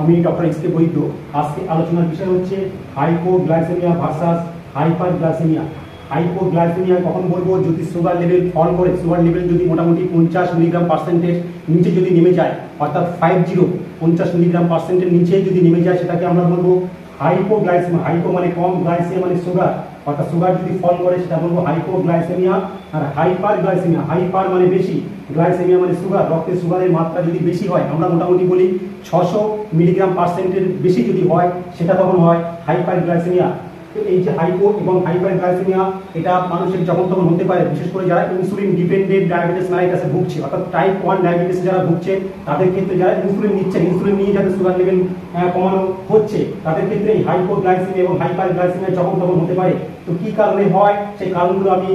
আমি doctor S K বৈদ্য। আজকে আলোচনার বিষয় হচ্ছে হাইপোগ্লাইসেমিয়া ভার্সাস হাইপারগ্লাইসেমিয়া। হাইপোগ্লাইসেমিয়া কখন বলবো? যদি সুগার লেভেল ফল করে, সুগার লেভেল যদি মোটামুটি 50 মিলিগ্রাম পার্সেন্টেজ নিচে যদি নেমে যায়, অর্থাৎ 50 মিলিগ্রাম পার্সেন্টের নিচে যদি নেমে যায়, সেটাকে আমরা বলবো হাইপোগ্লাইসেমিয়া। হাইপো মানে কম, গ্লাইসেমিয়া মানে সুগার, অর্থাৎ সুগার যদি ফল করে সেটা বলবো হাইপোগ্লাইসেমিয়া। আর হাইপারগ্লাইসেমিয়া, হাইপার মানে বেশি, গ্লাইসেমিয়া মানে সুগার, রক্তে সুগারের মাত্রা যদি বেশি হয়, আমরা মোটামুটি বলি 600 মিলিগ্রাম পার্সেন্টের বেশি যদি হয়, সেটা তখন হয় হাইপারগ্লাইসেমিয়া। তো এই যে হাইপো এবং হাইপারগ্লাইসেমিয়া, এটা মানুষের যখন তখন হতে পারে, বিশেষ করে যারা ইনসুলিন ডিপেন্ডেন্ট ডায়াবেটিস মেলাইটাসে ভুগছে, অর্থাৎ টাইপ 1 ডায়াবেটিস যারা ভুগছে, তাদের ক্ষেত্রে যারা ইনসুলিন নিচ্ছে, ইনসুলিন নিয়ে যাদের সুগার লেভেল কমানো হচ্ছে, তাদের ক্ষেত্রে এই হাইপোগ্লাইসেমিয়া এবং হাইপারগ্লাইসেমিয়া যখন তখন হতে পারে। তো কি কারণে হয়, সেই কারণগুলো আমি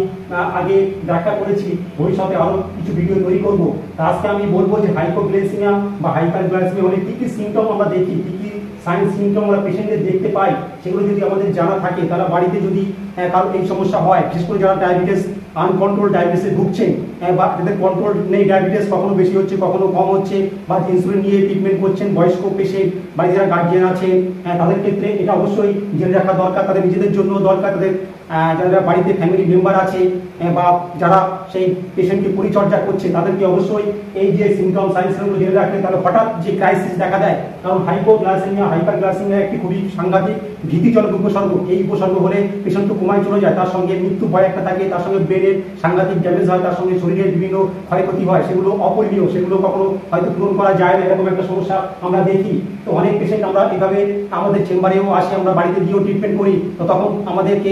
আগে ব্যাখ্যা করেছি, ভবিষ্যতে আরো কিছু ভিডিও তৈরি করবো। তা আজকে আমি বলবো যে হাইপোগ্লাইসেমিয়া বা হাইপারগ্লাইসেমিয়া হলে কি কি সিমটম আমরা দেখি, কি কি সাইন সিমটম আমরা পেশেন্টদের দেখতে পাই, সেগুলো যদি আমাদের জানা থাকে, তারা বাড়িতে যদি কারো এই সমস্যা হয়, বিশেষ করে যারা ডায়াবেটিস আনকন্ট্রোল ডায়াবেটিসে ভুগছেন, বা যাদের কন্ট্রোল নেই, ডায়াবেটিস কখনো বেশি হচ্ছে কখনো কম হচ্ছে, বা ইনসুলিন নিয়ে ট্রিটমেন্ট করছেন, বয়স্ক পেশেন্ট বা যারা গার্জিয়ান আছে, তাদের ক্ষেত্রে এটা অবশ্যই জেনে রাখা দরকার। তাদের নিজেদের জন্য দরকার, তাদের যারা বাড়িতে ফ্যামিলি মেম্বার আছে বা যারা সেই পেশেন্টকে পরিচর্যা করছে, তাদেরকে অবশ্যই এই যে সিমটম সাইন্সগুলো জেনে রাখলে তাহলে হঠাৎ যে ক্রাইসিস দেখা দেয়। কারণ হাইপোগ্লাইসেমিয়া হাইপারগ্লাইসেমিয়া একটি খুবই সাংঘাতিক ভীতিজনক উপসর্গ। এই উপসর্গ হলে পেশেন্ট তো কোমায় চলে যায়, তার সঙ্গে মৃত্যু ভয় একটা থাকে, তার সঙ্গে ব্রেনের সাংঘাতিক ড্যামেজ হয়, তার সঙ্গে শরীরের বিভিন্ন ক্ষয়ক্ষতি হয়, সেগুলো অপরিমেয়, সেগুলো কখনো হয়তো পূরণ করা যায় না, এরকম একটা সমস্যা আমরা দেখি। তো অনেক পেশেন্ট আমরা এভাবে আমাদের চেম্বারেও আসে, আমরা বাড়িতে গিয়েও ট্রিটমেন্ট করি, তো তখন আমাদেরকে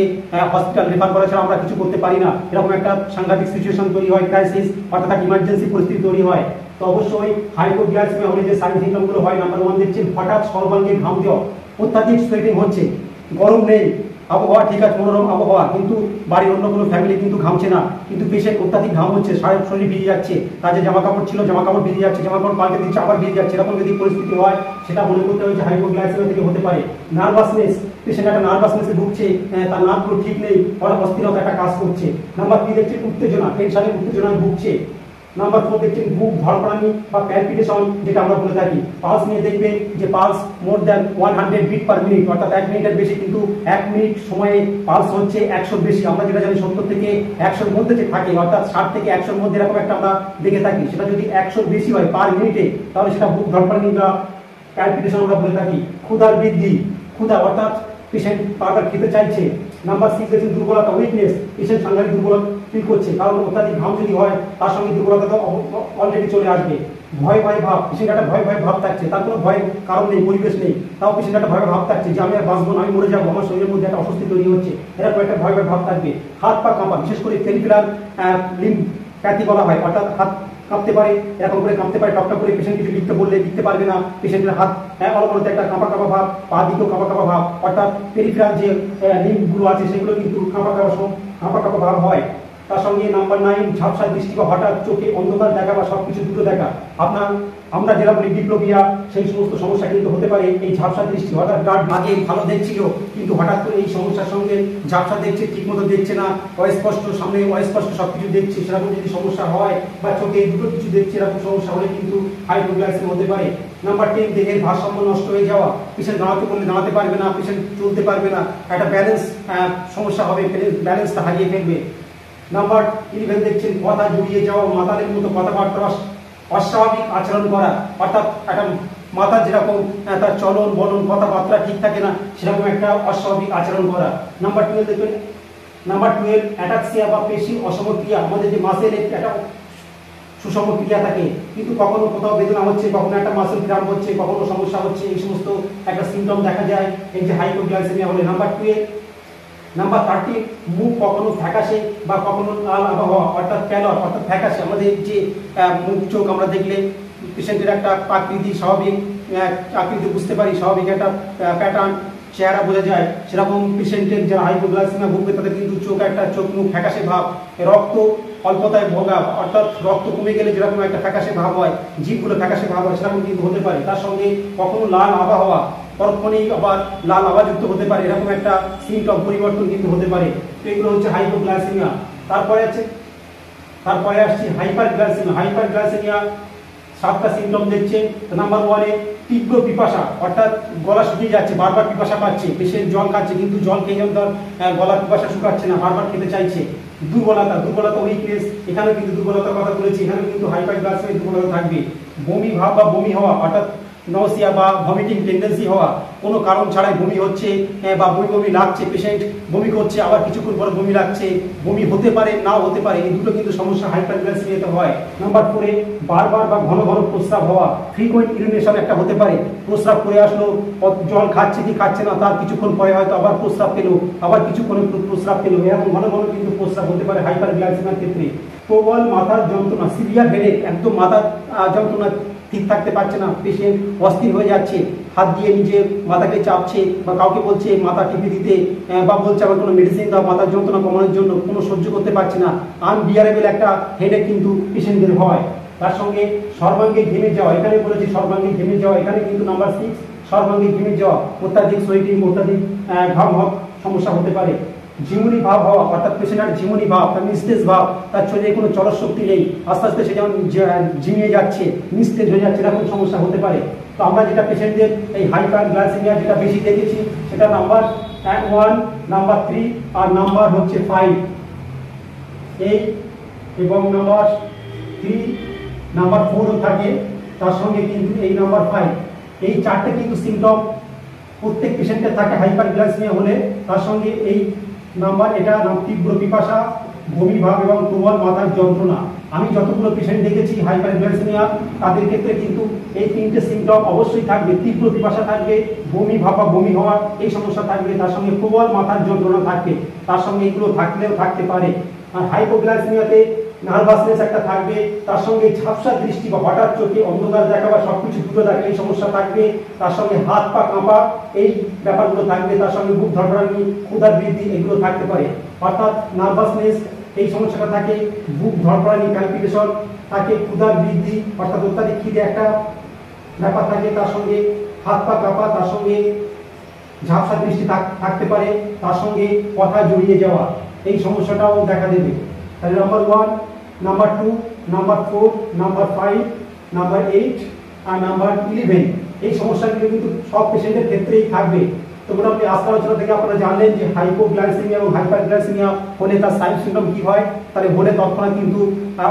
হসপিটাল রেফার করা ছাড়া আমরা কিছু করতে পারি না, এরকম একটা সাংঘাতিক সিচুয়েশন তৈরি হয়, ক্রাইসিস অর্থাৎ ইমার্জেন্সি পরিস্থিতি তৈরি হয়। তো অবশ্যই হাইপোগ্লাইসেমিয়া হলে যে সাইন সিমটমগুলো হয়, নাম্বার 1 দেখছেন হঠাৎ সর্বাঙ্গে ঘাম দেওয়া, অত্যাধিক সোয়েটিং হচ্ছে, গরম নেই, আবহাওয়া ঠিক আছে, মনোরম আবহাওয়া, কিন্তু বাড়ির অন্য কোনো ফ্যামিলি কিন্তু ঘামছে না, কিন্তু পেশেন্ট অত্যাধিক ঘাম হচ্ছে, শরীর ভিজে যাচ্ছে, কাজে জামা কাপড় ছিল জামা কাপড় ভিজে যাচ্ছে, জামা কাপড় পাল্টে দিচ্ছে আবার ভিজে যাচ্ছে, এরকম যদি পরিস্থিতি হয়, সেটা মনে করতে হবে যে হাইপোগ্লাইসেমিয়া থেকে হতে পারে। নার্ভাসনেস, পেশেন্ট একটা নার্ভাসনেসে ভুগছে, তার নার্ভগুলো ঠিক নেই, অস্থিরতা একটা কাজ করছে। নাম্বার 3 দেখছেন উত্তেজনা, টেনশনে উত্তেজনায় ভুগছে। নাম্বার 4 দেখছেন বুক ধড়ফড়ানি বা প্যালপিটেশন, যেটা আমরা বলে থাকি। পালস নিয়ে দেখবেন যে pulse more than 100 beat per minute, অর্থাৎ 1 মিনিটের বেশি, কিন্তু 1 মিনিট সময়ে পালস হচ্ছে 100 বেশি। আমরা যেটা জানি 70 থেকে 100-র মধ্যে যে থাকে, অর্থাৎ 60 থেকে 100-র মধ্যে এরকম একটা আমরা দেখে থাকি। সেটা যদি 100 বেশি হয় পার মিনিটে, তাহলে সেটা বুক ধড়ফড়ানি বা প্যালপিটেশন আমরা বলে থাকি। ক্ষুধার বৃদ্ধি, ক্ষুধা অর্থাৎ পেশেন্ট বারবার খেতে চাইছে। নাম্বার 6 দেখছেন দুর্বলতা, উইকনেস, পেশেন্ট সাংঘাতিক দুর্বল ফিল করছে, কারণ অত্যাধিক ঘাম যদি হয়, তার সঙ্গে দুর্বলতা তো অলরেডি চলে আসবে। ভয় ভয় ভাব, পেশেন্ট একটা ভয় ভয় ভাব থাকছে, তার কোনো ভয়ের কারণ নেই, পরিবেশ নেই, তাও পেশেন্ট একটা ভয় ভাব থাকছে যে আমি আর বাঁচবো না, আমি মরে যাবো, আমার শরীরের মধ্যে একটা অস্বস্তি তৈরি হচ্ছে, এরকম একটা ভয় ভয় ভাব থাকবে। হাত পা কাঁপা, বিশেষ করে পেরিফেরাল লিম্ফ্যাথি বলা হয়, অর্থাৎ হাত কাঁপতে পারে, এরকম করে কাঁপতে পারে, টকটক করে পেশেন্ট কিছু লিখতে বললে লিখতে পারবে না, পেশেন্টের হাত অলপতে একটা কাঁপা কাঁপা ভাব, পা দিকেও কাঁপা কাঁপা ভাব, অর্থাৎ পেরিফেরাল যে লিম্ফগুলো আছে সেগুলো কিন্তু কাঁপা কাঁপা ভাব হয়। তার সঙ্গে নাম্বার 9 ঝাপসা দৃষ্টি বা হঠাৎ চোখে অন্ধকার দেখা বা সবকিছু দ্রুত দেখা। আমরা যেটা বলি ডিপ্লোপিয়া, সেই সমস্ত সমস্যা কিন্তু হতে পারে এই ঝাপসা দৃষ্টি, অর্থাৎ আগে ভালো দেখছিল কিন্তু হঠাৎ করে এই সমস্যার সঙ্গে ঝাপসা দেখছে, ঠিক মতো দেখছে না, অস্পষ্ট, সামনে অস্পষ্ট সবকিছু দেখছে, সেরকম যদি সমস্যা হয়, বা চোখে দুটো কিছু দেখছে, এরকম সমস্যা হলে কিন্তু হাইপোগ্লাইসেমিয়া হতে পারে। নাম্বার 10 দেহের ভারসাম্য নষ্ট হয়ে যাওয়া, পেশেন্ট দাঁড়াতে বললে দাঁড়াতে পারবে না, পেশেন্ট চলতে পারবে না, একটা ব্যালেন্স সমস্যা হবে, ব্যালেন্সটা হারিয়ে ফেলবে। নাম্বার 11 দেখছেন কথা জড়িয়ে যাওয়া, মাতালের মতো কথাবার্তা, অস্বাভাবিক আচরণ করা, অর্থাৎ একটা মাথা যেরকম তার চলন বলন কথাবার্তা ঠিক থাকে না, সেরকম একটা অস্বাভাবিক আচরণ করা। নাম্বার 12 দেখবেন, নাম্বার 12 অ্যাটাক্সিয়া বা পেশি অসমক্রিয়া, আমাদের যে মাসেলের একটা সুষম ক্রিয়া থাকে, কিন্তু কখনো কোথাও বেদনা হচ্ছে, কখনো একটা মাসেল ক্র্যাম্প হচ্ছে, কখনো সমস্যা হচ্ছে, এই সমস্ত একটা সিমটম দেখা যায় এই যে হাইপোগ্লাইসেমিয়া হলে। নাম্বার 12 নাম্বার 13 মুখ কখনো ফ্যাকাশে বা কখনো লাল আবহাওয়া, অর্থাৎ ক্যালর, অর্থাৎ ফ্যাকাশে, আমাদের যে মুখ চোখ আমরা দেখলে পেশেন্টের একটা আকৃতি, স্বাভাবিক আকৃতি বুঝতে পারি, স্বাভাবিক একটা প্যাটার্ন চেহারা বোঝা যায়, সেরকম পেশেন্টের যারা হাইপোগ্লাইসেমিয়া ভুগবে তাদের কিন্তু চোখ মুখ ফ্যাকাশে ভাব, রক্ত অল্পতায় ভোগা, অর্থাৎ রক্ত কমে গেলে যেরকম একটা ফ্যাকাশে ভাব হয়, জিভগুলো ফ্যাকাশে ভাব হয়, সেরকম কিন্তু হতে পারে। তার সঙ্গে কখনো লাল আবহাওয়া, তৎক্ষণিক আবার লাল আওয়াজযুক্ত হতে পারে, এরকম একটা সিমটম পরিবর্তন কিন্তু হতে পারে। তো এগুলো হচ্ছে হাইপোগ্লাইসেমিয়া। তারপরে আসছে হাইপারগ্লাইসেমিয়া। হাইপারগ্লাইসেমিয়া 7টা সিমটম দেখছে। নাম্বার 1-এ তীব্র পিপাসা, অর্থাৎ গলা শুকিয়ে যাচ্ছে, বারবার পিপাসা পাচ্ছে, পেশেন্ট জল খাচ্ছে কিন্তু জল খেয়ে যেন তার গলা পিপাসা শুকাচ্ছে না, বারবার খেতে চাইছে। দুর্বলতা উইকনেস, এখানে কিন্তু দুর্বলতার কথা বলেছি, এখানে কিন্তু হাইপারগ্লাইসেমিয়া দুর্বলতা থাকবে। বমি ভাব বা বমি হওয়া, অর্থাৎ নসিয়া বা ভমিটিং টেন্ডেন্সি হওয়া, কোনো কারণ ছাড়াই বমি হচ্ছে বা বমি লাগছে, পেশেন্ট বমি করছে, আবার কিছুক্ষণ পর বমি লাগছে, বমি হতে পারে নাও হতে পারে, এই দুটো কিন্তু সমস্যা হাইপারগ্লাইসেমিয়াতে হয়। নাম্বার 4-এ বারবার বা ঘন ঘন প্রস্রাব হওয়া, ফ্রিকোয়েন্ট ইউরিনেশন একটা হতে পারে, প্রস্রাব করে আসলো, জল খাচ্ছে কি খাচ্ছে না, তার কিছুক্ষণ পরে হয়তো আবার প্রস্রাব পেলো, আবার কিছুক্ষণে প্রস্রাব পেলো, এরকম ঘন ঘন কিন্তু প্রস্রাব হতে পারে হাইপারগ্লাইসেমিয়ার ক্ষেত্রে। প্রবল মাথার যন্ত্রণা, সিভিয়ার হেডেক, একদম মাথার যন্ত্রণা, ঠিক থাকতে পারছে না, পেশেন্ট অস্থির হয়ে যাচ্ছে, হাত দিয়ে নিজের মাথাকে চাপছে বা কাউকে বলছে মাথা টিপে দিতে বা বলছে আমার কোনো মেডিসিন দাও মাথার যন্ত্রণা কমানোর জন্য, কোনো সহ্য করতে পারছে না, আনবিয়ারেবল একটা হেডেক কিন্তু পেশেন্টদের হয়। তার সঙ্গে সর্বাঙ্গে ঘেমে যাওয়া, এখানে বলেছি সর্বাঙ্গে ঘেমে যাওয়া, এখানে কিন্তু নাম্বার 6 সর্বাঙ্গে ঘেমে যাওয়া, অত্যাধিক সোয়েটিং, অত্যাধিক ঘাম সমস্যা হতে পারে। ঝিমুনি ভাব হওয়া, অর্থাৎ পেশেন্টের ঝিমুনি ভাব, তার নিস্তেজ ভাব, তার শরীরে কোনো চলন শক্তি নেই, আস্তে আস্তে সে যেমন ঝিমিয়ে যাচ্ছে, নিস্তেজ হয়ে যাচ্ছে, এরকম সমস্যা হতে পারে। তো আমরা যেটা পেশেন্টদের এই হাইপারগ্লাইসেমিয়া যেটা বেশি দেখেছি সেটা নাম্বার 1, নাম্বার 3 আর নাম্বার হচ্ছে 5, এই এবং নাম্বার 3, নাম্বার 4ও থাকে, তার সঙ্গে কিন্তু এই নাম্বার 5, এই 4টে কিন্তু সিমটম প্রত্যেক পেশেন্টের থাকে হাইপারগ্লাইসেমিয়া হলে। তার সঙ্গে এই নাম্বার, এটা তীব্র পিপাসা, বমি ভাব এবং প্রবল মাথার যন্ত্রণা। আমি যতগুলো পেশেন্ট দেখেছি হাইপারগ্লাইসেমিয়া, তাদের ক্ষেত্রে কিন্তু এই 3টে সিমটম অবশ্যই থাকবে, তীব্র পিপাসা থাকবে, বমি ভাব বা বমি হওয়া এই সমস্যা থাকবে, তার সঙ্গে প্রবল মাথার যন্ত্রণা থাকবে, তার সঙ্গে এগুলো থাকলেও থাকতে পারে। আর হাইপোগ্লাইসেমিয়াতে নার্ভাসনেস একটা থাকবে, তার সঙ্গে ঝাপসা দৃষ্টি বা হঠাৎ চোখে অন্ধকার দেখা বা সবকিছু দুটো দেখা এই সমস্যা থাকবে, তার সঙ্গে হাত পা কাঁপা এই ব্যাপারগুলো থাকবে, তার সঙ্গে বুক ধড়ফড়ানি, ক্ষুধার বৃদ্ধি এগুলো থাকতে পারে। অর্থাৎ নার্ভাসনেস এই সমস্যাটা থাকে, বুক ধড়ফড়ানি ক্যালপিটেশন থাকে, ক্ষুধার বৃদ্ধি অর্থাৎ অত্যাধিক খিদে একটা ব্যাপার থাকে, তার সঙ্গে হাত পা কাঁপা, তার সঙ্গে ঝাপসা দৃষ্টি থাকতে পারে, তার সঙ্গে কথা জড়িয়ে যাওয়া এই সমস্যাটাও দেখা দেবে। তাহলে number 1, number 2, number 4, number 5, number 8 আর নাম্বার 11 এই সমস্যাগুলো কিন্তু সব পেশেন্টের ক্ষেত্রেই থাকবে। তো মোটামুটি আজকের আলোচনা থেকে আপনারা জানলেন যে হাইপোগ্লাইসেমিয়া এবং হাইপারগ্লাইসেমিয়া হলে তার সাইন সিমটম কি হয়। তাহলে হলে তৎক্ষণাৎ কিন্তু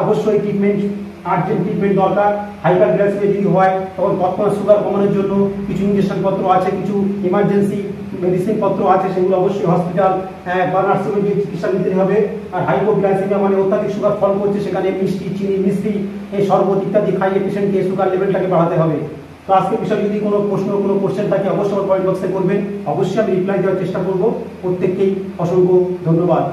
অবশ্যই ট্রিটমেন্ট, আর্জেন্ট ট্রিটমেন্ট দরকার। হাইপারগ্লাইসেমিয়া যদি হয় তখন তৎক্ষণাৎ সুগার কমানোর জন্য কিছু ইনজেকশন পত্র আছে, কিছু ইমার্জেন্সি মেডিসিন পত্র আছে, সেগুলো অবশ্যই হসপিটাল বা নার্সিংহোমে গিয়ে চিকিৎসা নিতে হবে। আর হাইপোগ্লাইসেমিয়া মানে অত্যাধিক সুগার ফল করছে, সেখানে মিষ্টি, চিনি, মিষ্টি, এই শরবত ইত্যাদি খাইয়ে পেশেন্টকে সুগার লেভেলটাকে বাড়াতে হবে। তো আজকের বিষয়ে যদি কোনো প্রশ্ন, কোনো কোশ্চেন থাকে অবশ্যই কমেন্ট বক্সে করবেন, অবশ্যই আমি রিপ্লাই দেওয়ার চেষ্টা করব। প্রত্যেককেই অসংখ্য ধন্যবাদ।